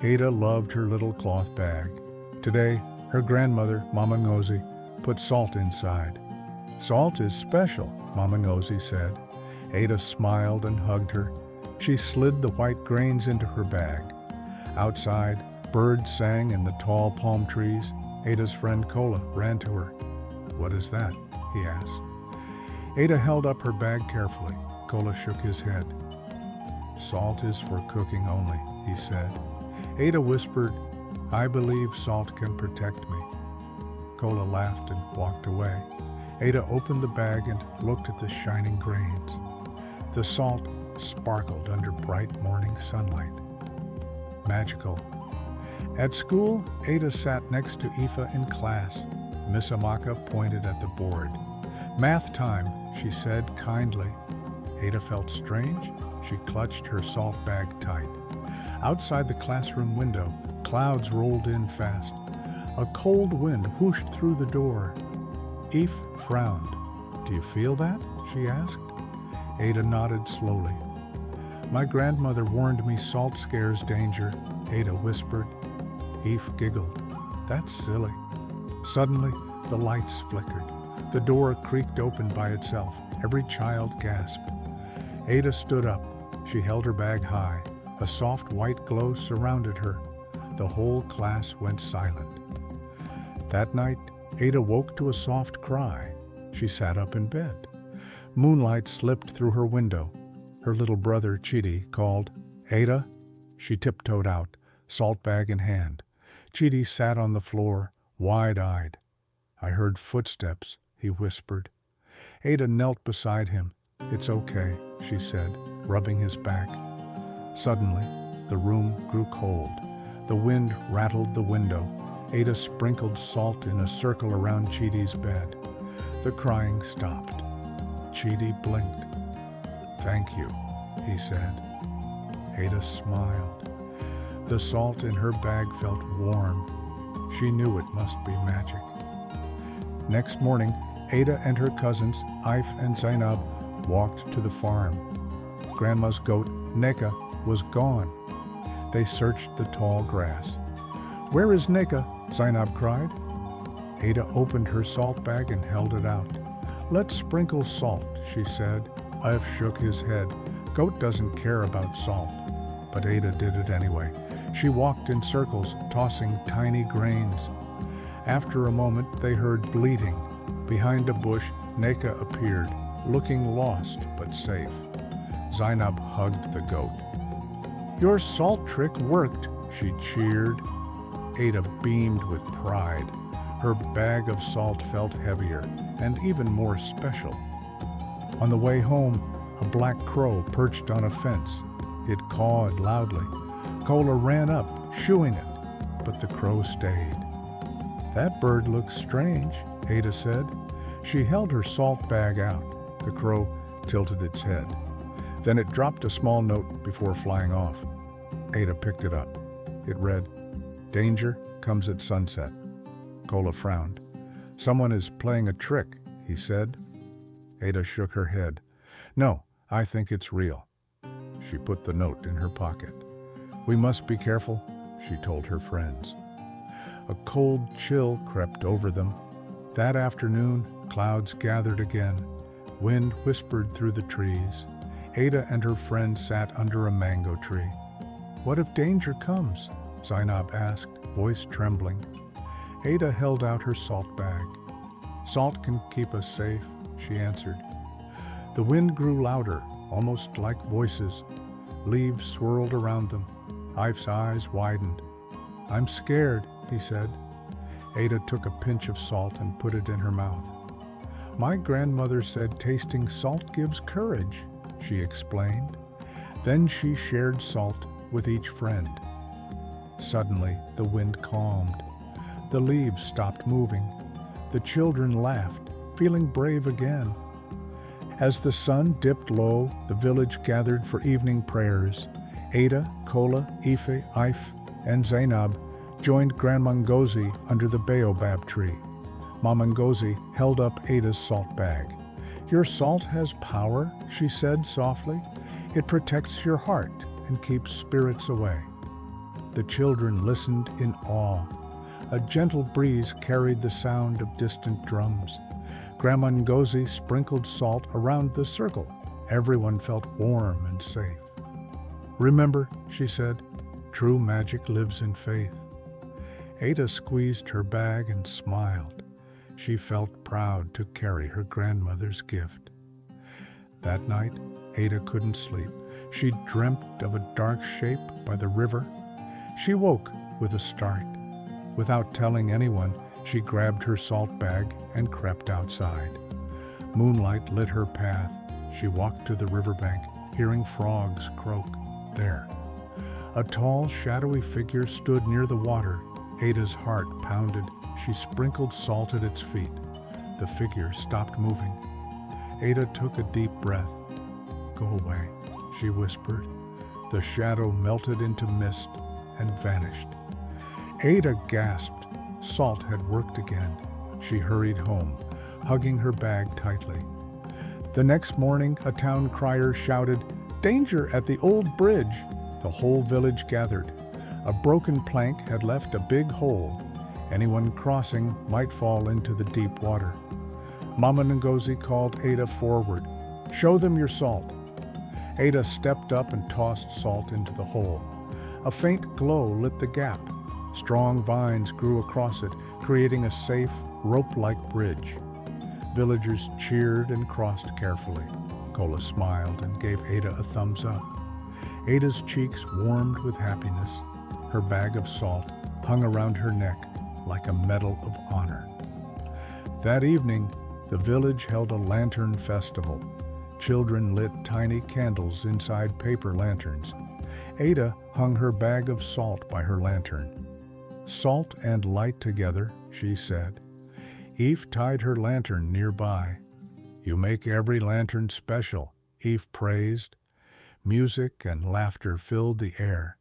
Ada loved her little cloth bag. Today, her grandmother, Mama Ngozi, put salt inside. "Salt is special," Mama Ngozi said. Ada smiled and hugged her. She slid the white grains into her bag. Outside, birds sang in the tall palm trees. Ada's friend Kola ran to her. "What is that?" he asked. Ada held up her bag carefully. Kola shook his head. "Salt is for cooking only," he said. Ada whispered, "I believe salt can protect me." Kola laughed and walked away. Ada opened the bag and looked at the shining grains. The salt sparkled under bright morning sunlight. Magical. At school, Ada sat next to Aoife in class. Miss Amaka pointed at the board. "Math time," she said kindly. Ada felt strange. She clutched her salt bag tight. Outside the classroom window, clouds rolled in fast. A cold wind whooshed through the door. Aoife frowned. "Do you feel that?" she asked. Ada nodded slowly. "My grandmother warned me salt scares danger," Ada whispered. Aoife giggled. "That's silly." Suddenly, the lights flickered. The door creaked open by itself. Every child gasped. Ada stood up. She held her bag high. A soft white glow surrounded her. The whole class went silent. That night, Ada woke to a soft cry. She sat up in bed. Moonlight slipped through her window. Her little brother, Chidi, called, "Ada?" She tiptoed out, salt bag in hand. Chidi sat on the floor, wide-eyed. "I heard footsteps," he whispered. Ada knelt beside him. "It's okay," she said, rubbing his back. Suddenly, the room grew cold. The wind rattled the window. Ada sprinkled salt in a circle around Chidi's bed. The crying stopped. Chidi blinked. "Thank you," he said. Ada smiled. The salt in her bag felt warm. She knew it must be magic. Next morning, Ada and her cousins, Aif and Zainab, walked to the farm. Grandma's goat, Neka, was gone. They searched the tall grass. "Where is Neka?" Zainab cried. Ada opened her salt bag and held it out. "Let's sprinkle salt," she said. Aif shook his head. Goat doesn't care about salt. But Ada did it anyway. She walked in circles, tossing tiny grains. After a moment, they heard bleating. Behind a bush, Neka appeared, looking lost but safe. Zainab hugged the goat. "Your salt trick worked," she cheered. Ada beamed with pride. Her bag of salt felt heavier and even more special. On the way home, a black crow perched on a fence. It cawed loudly. Kola ran up, shooing it, but the crow stayed. "That bird looks strange," Ada said. She held her salt bag out. The crow tilted its head. Then it dropped a small note before flying off. Ada picked it up. It read, "Danger comes at sunset." Kola frowned. "Someone is playing a trick," he said. Ada shook her head. "No, I think it's real." She put the note in her pocket. "We must be careful," she told her friends. A cold chill crept over them. That afternoon, clouds gathered again. Wind whispered through the trees. Ada and her friend sat under a mango tree. "What if danger comes?" Zainab asked, voice trembling. Ada held out her salt bag. "Salt can keep us safe," she answered. The wind grew louder, almost like voices. Leaves swirled around them. Ife's eyes widened. "I'm scared," he said. Ada took a pinch of salt and put it in her mouth. "My grandmother said tasting salt gives courage," she explained. Then she shared salt with each friend. Suddenly, the wind calmed. The leaves stopped moving. The children laughed, feeling brave again. As the sun dipped low, the village gathered for evening prayers. Ada, Kola, Ife, and Zainab joined Grandma Ngozi under the baobab tree. Mama Ngozi held up Ada's salt bag. "Your salt has power," she said softly. "It protects your heart and keeps spirits away." The children listened in awe. A gentle breeze carried the sound of distant drums. Grandma Ngozi sprinkled salt around the circle. Everyone felt warm and safe. "Remember," she said, "true magic lives in faith." Ada squeezed her bag and smiled. She felt proud to carry her grandmother's gift. That night, Ada couldn't sleep. She dreamt of a dark shape by the river. She woke with a start. Without telling anyone, she grabbed her salt bag and crept outside. Moonlight lit her path. She walked to the riverbank, hearing frogs croak. There, a tall, shadowy figure stood near the water. Ada's heart pounded. She sprinkled salt at its feet. The figure stopped moving. Ada took a deep breath. "Go away," she whispered. The shadow melted into mist and vanished. Ada gasped. Salt had worked again. She hurried home, hugging her bag tightly. The next morning, a town crier shouted, "Danger at the old bridge!" The whole village gathered. A broken plank had left a big hole. Anyone crossing might fall into the deep water. Mama Ngozi called Ada forward. "Show them your salt." Ada stepped up and tossed salt into the hole. A faint glow lit the gap. Strong vines grew across it, creating a safe, rope-like bridge. Villagers cheered and crossed carefully. Kola smiled and gave Ada a thumbs up. Ada's cheeks warmed with happiness. Her bag of salt hung around her neck like a medal of honor. That evening, the village held a lantern festival. Children lit tiny candles inside paper lanterns. Ada hung her bag of salt by her lantern. "Salt and light together," she said. Eve tied her lantern nearby. "You make every lantern special," Eve praised. Music and laughter filled the air.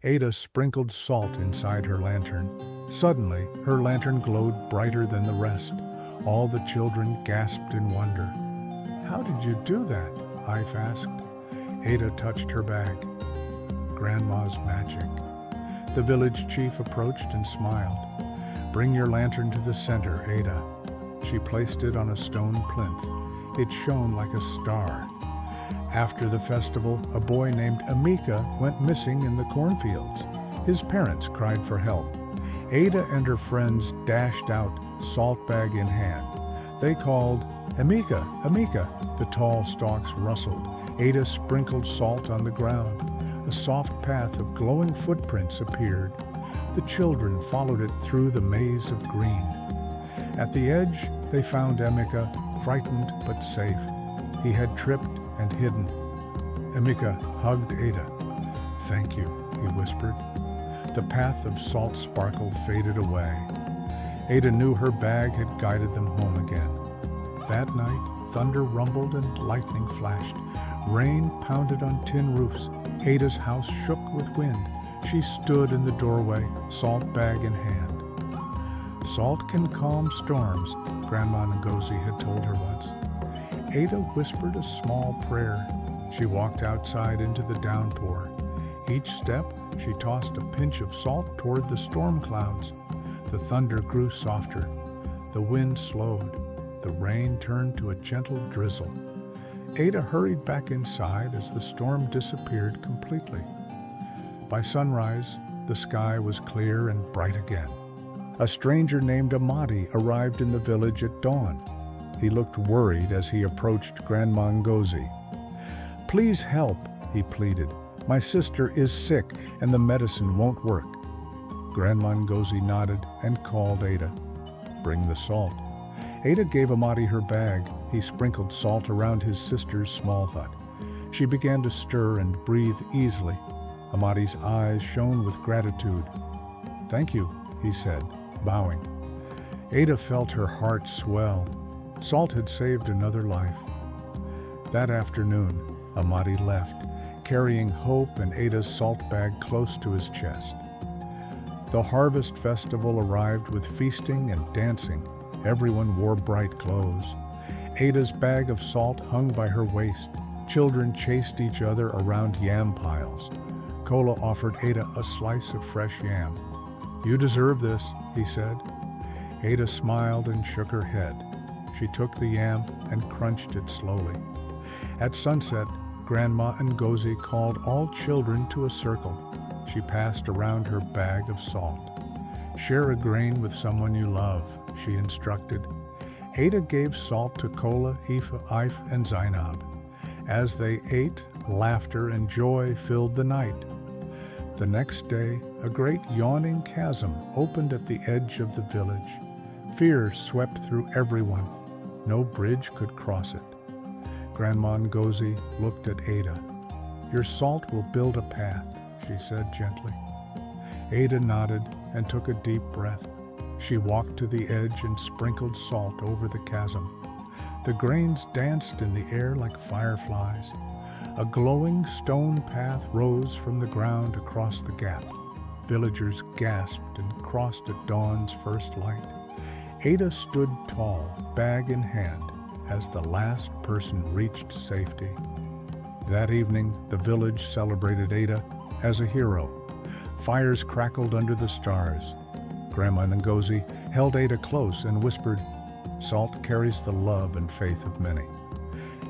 Ada sprinkled salt inside her lantern. Suddenly, her lantern glowed brighter than the rest. All the children gasped in wonder. "How did you do that?" Eve asked. Ada touched her bag. "Grandma's magic." The village chief approached and smiled. "Bring your lantern to the center, Ada." She placed it on a stone plinth. It shone like a star. After the festival, a boy named Amika went missing in the cornfields. His parents cried for help. Ada and her friends dashed out, salt bag in hand. They called, "Amika, Amika!" The tall stalks rustled. Ada sprinkled salt on the ground. A soft path of glowing footprints appeared. The children followed it through the maze of green. At the edge, they found Amika, frightened but safe. He had tripped and hidden. Amika hugged Ada. "Thank you," he whispered. The path of salt sparkle faded away. Ada knew her bag had guided them home again. That night, thunder rumbled and lightning flashed. Rain pounded on tin roofs. Ada's house shook with wind. She stood in the doorway, salt bag in hand. "Salt can calm storms," Grandma Ngozi had told her once. Ada whispered a small prayer. She walked outside into the downpour. Each step, she tossed a pinch of salt toward the storm clouds. The thunder grew softer. The wind slowed. The rain turned to a gentle drizzle. Ada hurried back inside as the storm disappeared completely. By sunrise, the sky was clear and bright again. A stranger named Amadi arrived in the village at dawn. He looked worried as he approached Grandma Ngozi. "Please help," he pleaded. "My sister is sick and the medicine won't work." Grandma Ngozi nodded and called Ada. "Bring the salt." Ada gave Amadi her bag. He sprinkled salt around his sister's small hut. She began to stir and breathe easily. Amadi's eyes shone with gratitude. "Thank you," he said, bowing. Ada felt her heart swell. Salt had saved another life. That afternoon, Amadi left, carrying hope and Ada's salt bag close to his chest. The harvest festival arrived with feasting and dancing. Everyone wore bright clothes. Ada's bag of salt hung by her waist. Children chased each other around yam piles. Kola offered Ada a slice of fresh yam. "You deserve this," he said. Ada smiled and shook her head. She took the yam and crunched it slowly. At sunset, Grandma Ngozi called all children to a circle. She passed around her bag of salt. "Share a grain with someone you love," she instructed. Ada gave salt to Kola, Ife, and Zainab. As they ate, laughter and joy filled the night. The next day, a great yawning chasm opened at the edge of the village. Fear swept through everyone. No bridge could cross it. Grandma Ngozi looked at Ada. "Your salt will build a path," she said gently. Ada nodded and took a deep breath. She walked to the edge and sprinkled salt over the chasm. The grains danced in the air like fireflies. A glowing stone path rose from the ground across the gap. Villagers gasped and crossed at dawn's first light. Ada stood tall, bag in hand, as the last person reached safety. That evening, the village celebrated Ada as a hero. Fires crackled under the stars. Grandma Ngozi held Ada close and whispered, "Salt carries the love and faith of many."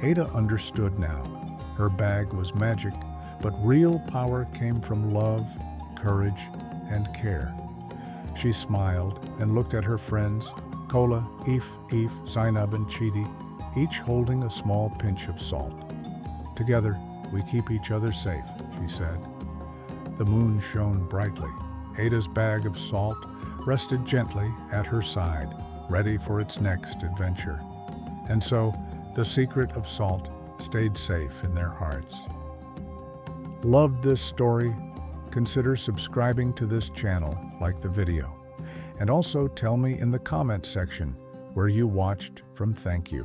Ada understood now. Her bag was magic, but real power came from love, courage, and care. She smiled and looked at her friends, Kola, Ife, Zainab, and Chidi, each holding a small pinch of salt. "Together, we keep each other safe," she said. The moon shone brightly. Ada's bag of salt rested gently at her side, ready for its next adventure. And so, the secret of salt stayed safe in their hearts. Loved this story? Consider subscribing to this channel, like the video. And also tell me in the comment section where you watched from. Thank you.